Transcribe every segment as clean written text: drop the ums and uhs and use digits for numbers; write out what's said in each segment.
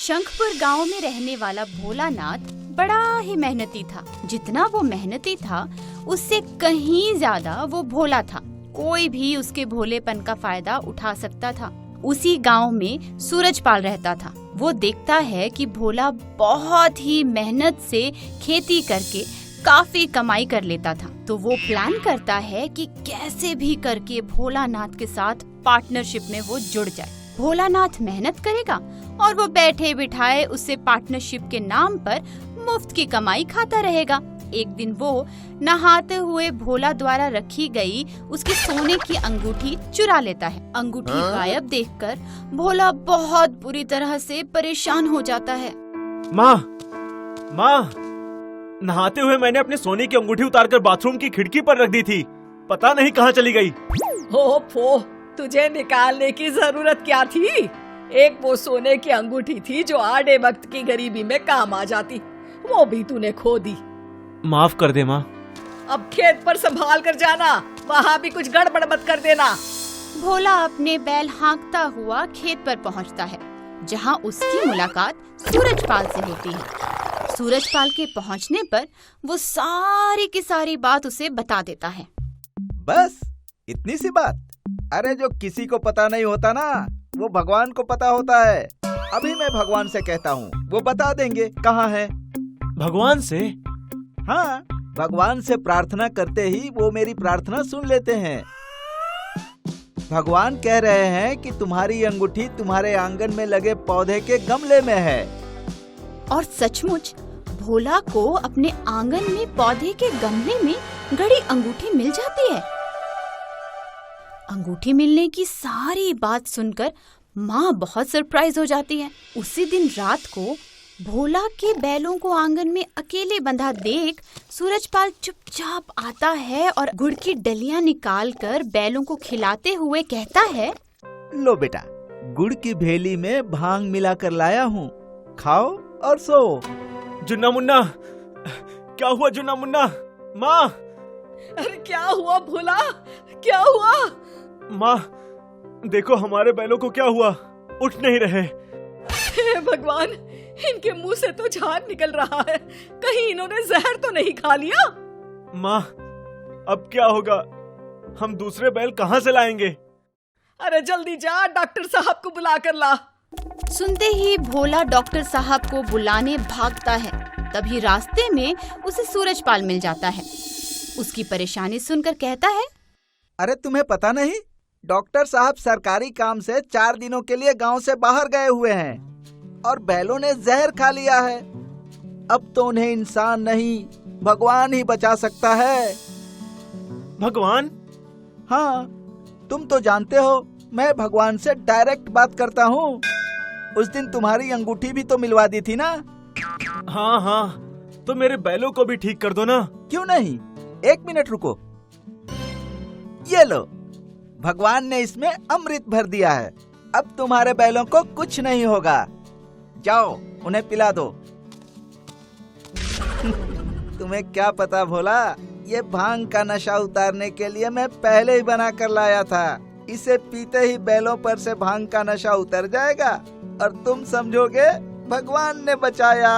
शंखपुर गांव में रहने वाला भोलानाथ बड़ा ही मेहनती था। जितना वो मेहनती था उससे कहीं ज्यादा वो भोला था। कोई भी उसके भोलेपन का फायदा उठा सकता था। उसी गांव में सूरजपाल रहता था। वो देखता है कि भोला बहुत ही मेहनत से खेती करके काफी कमाई कर लेता था, तो वो प्लान करता है कि कैसे भी करके भोलानाथ के साथ पार्टनरशिप में वो जुड़ जाए। भोलानाथ मेहनत करेगा और वो बैठे बिठाए उससे पार्टनरशिप के नाम पर मुफ्त की कमाई खाता रहेगा। एक दिन वो नहाते हुए भोला द्वारा रखी गई उसकी सोने की अंगूठी चुरा लेता है। अंगूठी गायब देखकर भोला बहुत बुरी तरह से परेशान हो जाता है। माँ, नहाते हुए मैंने अपने सोने की अंगूठी उतारकर बाथरूम की खिड़की पर रख दी थी। पता नहीं कहाँ चली गई। हो, तुझे निकालने की जरूरत क्या थी? एक वो सोने की अंगूठी थी जो आड़े वक्त की गरीबी में काम आ जाती, वो भी तूने खो दी। माफ कर दे माँ। अब खेत पर संभाल कर जाना, वहाँ भी कुछ गड़बड़ मत कर देना। भोला अपने बैल हाँकता हुआ खेत पर पहुँचता है, जहाँ उसकी मुलाकात सूरजपाल से होती है। सूरजपाल के पहुँचने पर वो सारी की सारी बात उसे बता देता है। बस इतनी सी बात? अरे जो किसी को पता नहीं होता ना, वो भगवान को पता होता है। अभी मैं भगवान से कहता हूँ, वो बता देंगे कहाँ है। भगवान से? हाँ, भगवान से प्रार्थना करते ही वो मेरी प्रार्थना सुन लेते हैं। भगवान कह रहे हैं कि तुम्हारी अंगूठी तुम्हारे आंगन में लगे पौधे के गमले में है। और सचमुच भोला को अपने आंगन में पौधे के गमले में गड़ी अंगूठी मिल जाती है। अंगूठी मिलने की सारी बात सुनकर माँ बहुत सरप्राइज हो जाती है। उसी दिन रात को भोला के बैलों को आंगन में अकेले बंधा देख सूरजपाल चुपचाप आता है और गुड़ की डलियां निकालकर बैलों को खिलाते हुए कहता है, लो बेटा, गुड़ की भेली में भांग मिलाकर लाया हूँ, खाओ और सो। जुन्ना मुन्ना, क्या हुआ जुन्ना मुन्ना? माँ! अरे क्या हुआ भोला, क्या हुआ? माँ, देखो हमारे बैलों को क्या हुआ, उठ नहीं रहे। हे भगवान, इनके मुंह से तो झाग निकल रहा है, कहीं इन्होंने जहर तो नहीं खा लिया? माँ, अब क्या होगा? हम दूसरे बैल कहाँ से लाएंगे? अरे जल्दी जा, डॉक्टर साहब को बुला कर ला। सुनते ही भोला डॉक्टर साहब को बुलाने भागता है। तभी रास्ते में उसे सूरजपाल मिल जाता है। उसकी परेशानी सुनकर कहता है, अरे तुम्हें पता नहीं, डॉक्टर साहब सरकारी काम से 4 दिनों के लिए गांव से बाहर गए हुए हैं और बैलों ने जहर खा लिया है। अब तो उन्हें इंसान नहीं, भगवान ही बचा सकता है। भगवान? हाँ, तुम तो जानते हो मैं भगवान से डायरेक्ट बात करता हूँ। उस दिन तुम्हारी अंगूठी भी तो मिलवा दी थी ना? हाँ, तो मेरे बैलों को भी ठीक कर दो ना। क्यों नहीं, 1 मिनट रुको। ये लो, भगवान ने इसमें अमृत भर दिया है। अब तुम्हारे बैलों को कुछ नहीं होगा। जाओ, उन्हें पिला दो। तुम्हें क्या पता भोला, ये भांग का नशा उतारने के लिए मैं पहले ही बना कर लाया था। इसे पीते ही बैलों पर से भांग का नशा उतर जाएगा और तुम समझोगे भगवान ने बचाया।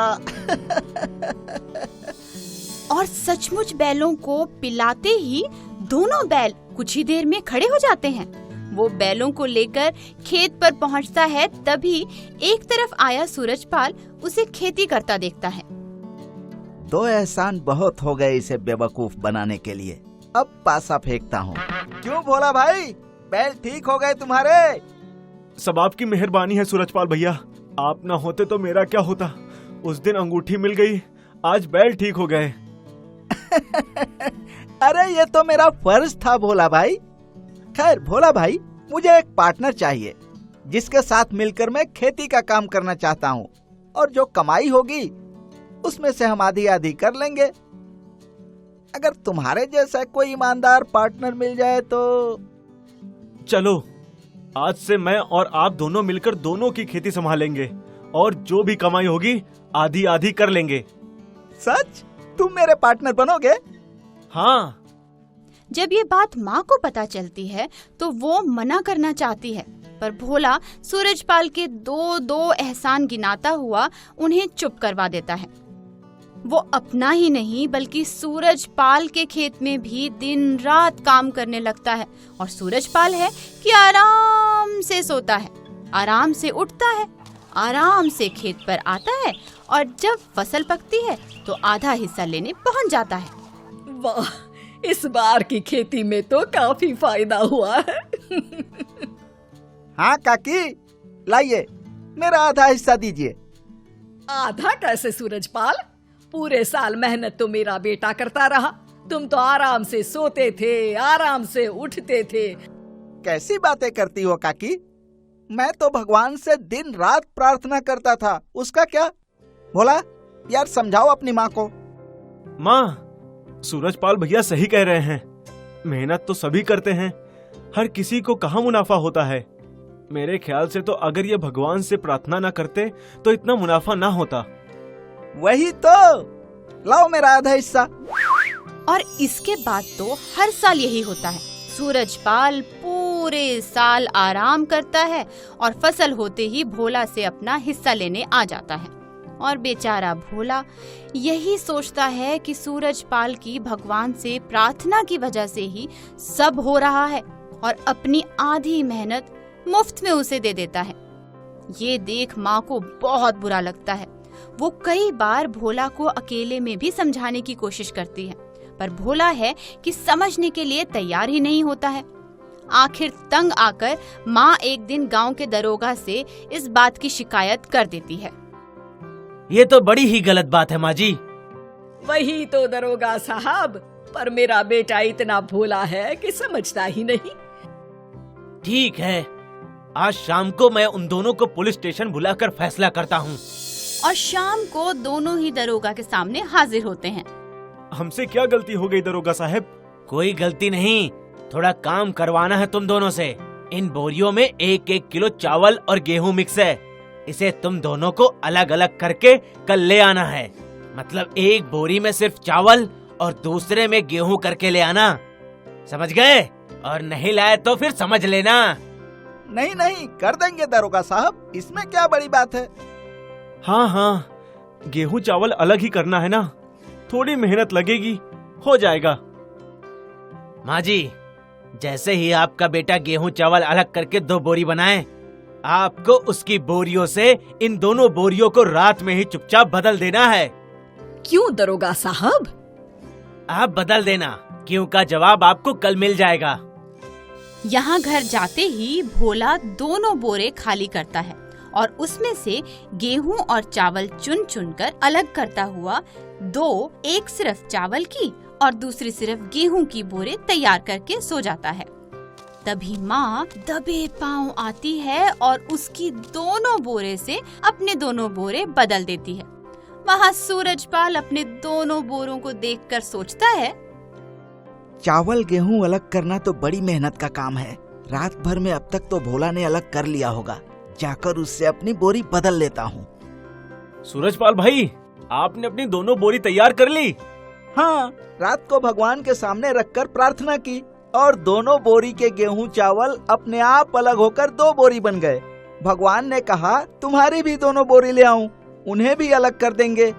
और सचमुच बैलों को पिलाते ही दोनों बैल कुछ ही देर में खड़े हो जाते हैं। वो बैलों को लेकर खेत पर पहुंचता है, तभी एक तरफ आया सूरजपाल उसे खेती करता देखता है। 2 एहसान बहुत हो गए इसे बेवकूफ बनाने के लिए। अब पासा फेंकता हूँ। क्यों भोला भाई, बैल ठीक हो गए तुम्हारे? सब आपकी मेहरबानी है सूरजपाल भैया, आप ना होते तो मेरा क्या होता। उस दिन अंगूठी मिल गई, आज बैल ठीक हो गए। अरे ये तो मेरा फर्ज था भोला भाई। खैर भोला भाई, मुझे एक पार्टनर चाहिए जिसके साथ मिलकर मैं खेती का काम करना चाहता हूँ, और जो कमाई होगी उसमें से हम आधी आधी कर लेंगे। अगर तुम्हारे जैसा कोई ईमानदार पार्टनर मिल जाए तो। चलो, आज से मैं और आप दोनों मिलकर दोनों की खेती संभालेंगे और जो भी कमाई होगी आधी आधी कर लेंगे। सच? तुम मेरे पार्टनर बनोगे? हाँ। जब ये बात माँ को पता चलती है तो वो मना करना चाहती है, पर भोला सूरजपाल के दो दो एहसान गिनाता हुआ उन्हें चुप करवा देता है। वो अपना ही नहीं बल्कि सूरजपाल के खेत में भी दिन रात काम करने लगता है। और सूरजपाल है कि आराम से सोता है, आराम से उठता है, आराम से खेत पर आता है और जब फसल पकती है तो आधा हिस्सा लेने पहुंच जाता है। वाह, इस बार की खेती में तो काफी फायदा हुआ है। हाँ काकी, लाइए मेरा आधा हिस्सा दीजिए। आधा कैसे सूरजपाल? पूरे साल मेहनत तो मेरा बेटा करता रहा, तुम तो आराम से सोते थे, आराम से उठते थे। कैसी बातें करती हो काकी? मैं तो भगवान से दिन रात प्रार्थना करता था, उसका क्या? भोला यार समझाओ अपनी माँ को। माँ, सूरजपाल भैया सही कह रहे हैं। मेहनत तो सभी करते हैं, हर किसी को कहाँ मुनाफा होता है। मेरे ख्याल से तो अगर ये भगवान से प्रार्थना ना करते तो इतना मुनाफा ना होता। वही तो, लाओ मेरा आधा हिस्सा। और इसके बाद तो हर साल यही होता है। सूरजपाल पूरे साल आराम करता है और फसल होते ही भोला से अपना हिस्सा लेने आ जाता है। और बेचारा भोला यही सोचता है कि सूरजपाल की भगवान से प्रार्थना की वजह से ही सब हो रहा है और अपनी आधी मेहनत मुफ्त में उसे दे देता है। ये देख माँ को बहुत बुरा लगता है। वो कई बार भोला को अकेले में भी समझाने की कोशिश करती है, पर भोला है कि समझने के लिए तैयार ही नहीं होता है। आखिर तंग आकर माँ एक दिन गांव के दरोगा से इस बात की शिकायत कर देती है। ये तो बड़ी ही गलत बात है माँ जी। वही तो दरोगा साहब, पर मेरा बेटा इतना भोला है कि समझता ही नहीं। ठीक है, आज शाम को मैं उन दोनों को पुलिस स्टेशन बुलाकर फैसला करता हूँ। और शाम को दोनों ही दरोगा के सामने हाजिर होते हैं। हमसे क्या गलती हो गई दरोगा साहब? कोई गलती नहीं, थोड़ा काम करवाना है तुम दोनों से। इन बोरियों में 1-1 किलो चावल और गेहूं मिक्स है। इसे तुम दोनों को अलग अलग करके कल ले आना है। मतलब एक बोरी में सिर्फ चावल और दूसरे में गेहूं करके ले आना, समझ गए? और नहीं लाए तो फिर समझ लेना। नहीं नहीं, कर देंगे दरोगा साहब, इसमें क्या बड़ी बात है। हाँ हाँ, गेहूं चावल अलग ही करना है ना, थोड़ी मेहनत लगेगी, हो जाएगा। माँ जी, जैसे ही आपका बेटा गेहूं चावल अलग करके 2 बोरी बनाए, आपको उसकी बोरियों से इन दोनों बोरियों को रात में ही चुपचाप बदल देना है। क्यों दरोगा साहब? आप बदल देना, क्यों का जवाब आपको कल मिल जाएगा। यहाँ घर जाते ही भोला दोनों बोरे खाली करता है और उसमें से गेहूं और चावल चुन चुन कर अलग करता हुआ एक सिर्फ चावल की और दूसरी सिर्फ गेहूं की बोरे तैयार करके सो जाता है। तभी माँ दबे पांव आती है और उसकी दोनों बोरे से अपने दोनों बोरे बदल देती है। वहाँ सूरजपाल अपने दोनों बोरों को देखकर सोचता है, चावल गेहूं अलग करना तो बड़ी मेहनत का काम है। रात भर में अब तक तो भोला ने अलग कर लिया होगा, जाकर उससे अपनी बोरी बदल लेता हूँ। सूरजपाल भाई, आपने अपनी दोनों बोरी तैयार कर ली? हाँ, रात को भगवान के सामने रखकर प्रार्थना की और दोनों बोरी के गेहूं चावल अपने आप अलग होकर 2 बोरी बन गए। भगवान ने कहा तुम्हारी भी दोनों बोरी ले आऊं, उन्हें भी अलग कर देंगे।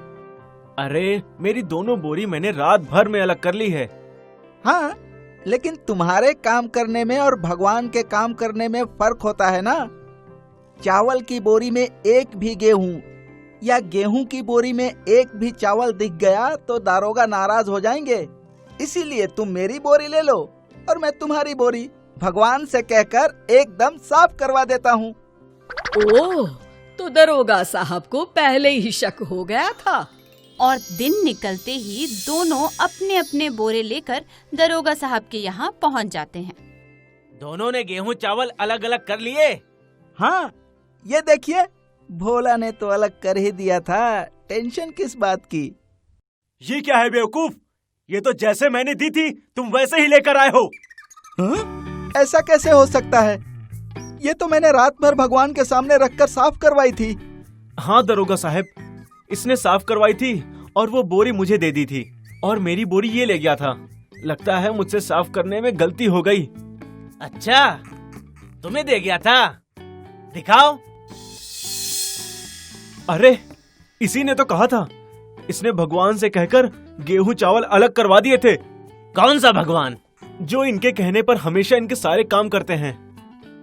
अरे, मेरी दोनों बोरी मैंने रात भर में अलग कर ली है। हाँ, लेकिन तुम्हारे काम करने में और भगवान के काम करने में फर्क होता है ना। चावल की बोरी में एक भी गेहूं या गेहूं की बोरी में एक भी चावल दिख गया तो दारोगा नाराज हो जाएंगे। इसीलिए तुम मेरी बोरी ले लो और मैं तुम्हारी बोरी भगवान से कहकर एकदम साफ करवा देता हूँ। ओह, तो दरोगा साहब को पहले ही शक हो गया था। और दिन निकलते ही दोनों अपने अपने बोरे लेकर दरोगा साहब के यहाँ पहुँच जाते हैं। दोनों ने गेहूं चावल अलग अलग कर लिए। हाँ, ये देखिए, भोला ने तो अलग कर ही दिया था, टेंशन किस बात की। ये क्या है बेवकूफ, ये तो जैसे मैंने दी थी तुम वैसे ही लेकर आए हो। हाँ? ऐसा कैसे हो सकता है? ये तो मैंने रात भर भगवान के सामने रखकर साफ करवाई थी। हाँ दरोगा साहब, इसने साफ करवाई थी और वो बोरी मुझे दे दी थी और मेरी बोरी ये ले गया था। लगता है मुझसे साफ करने में गलती हो गई। अच्छा, तुम्हें दे गया था? दिखाओ। अरे इसी ने तो कहा था, इसने भगवान से कहकर गेहूं चावल अलग करवा दिए थे। कौन सा भगवान? जो इनके कहने पर हमेशा इनके सारे काम करते हैं।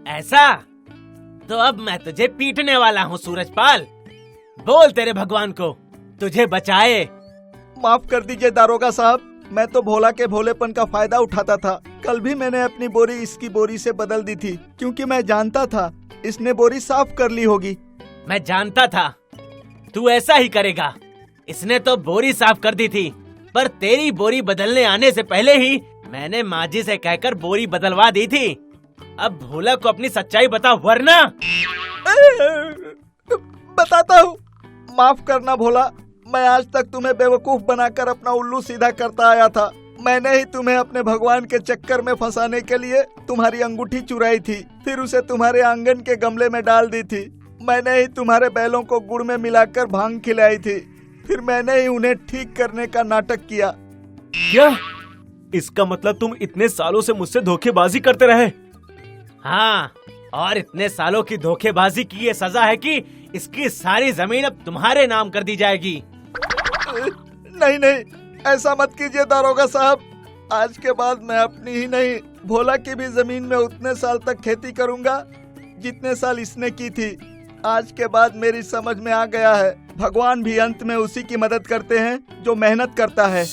ऐसा? तो अब मैं तुझे पीटने वाला हूँ सूरजपाल। बोल तेरे भगवान को तुझे बचाए। माफ कर दीजिए दारोगा साहब, मैं तो भोला के भोलेपन का फायदा उठाता था। कल भी मैंने अपनी बोरी इसकी बोरी से बदल दी थी, क्योंकि मैं जानता था इसने बोरी साफ कर ली होगी। मैं जानता था तू ऐसा ही करेगा। इसने तो बोरी साफ कर दी थी, पर तेरी बोरी बदलने आने से पहले ही मैंने माजी से कहकर बोरी बदलवा दी थी। अब भोला को अपनी सच्चाई बता, वरना। बताता हूँ। माफ करना भोला, मैं आज तक तुम्हें बेवकूफ बनाकर अपना उल्लू सीधा करता आया था। मैंने ही तुम्हें अपने भगवान के चक्कर में फंसाने के लिए तुम्हारी अंगूठी चुराई थी, फिर उसे तुम्हारे आंगन के गमले में डाल दी थी। मैंने ही तुम्हारे बैलों को गुड़ में मिलाकर भांग खिलाई थी, फिर मैंने ही उन्हें ठीक करने का नाटक किया। क्या? इसका मतलब तुम इतने सालों से मुझसे धोखेबाजी करते रहे? हाँ, और इतने सालों की धोखेबाजी की ये सजा है कि इसकी सारी जमीन अब तुम्हारे नाम कर दी जाएगी। नहीं नहीं, ऐसा मत कीजिए दारोगा साहब। आज के बाद मैं अपनी ही नहीं, भोला की भी जमीन में उतने साल तक खेती करूंगा जितने साल इसने की थी। आज के बाद मेरी समझ में आ गया है, भगवान भी अंत में उसी की मदद करते हैं जो मेहनत करता है।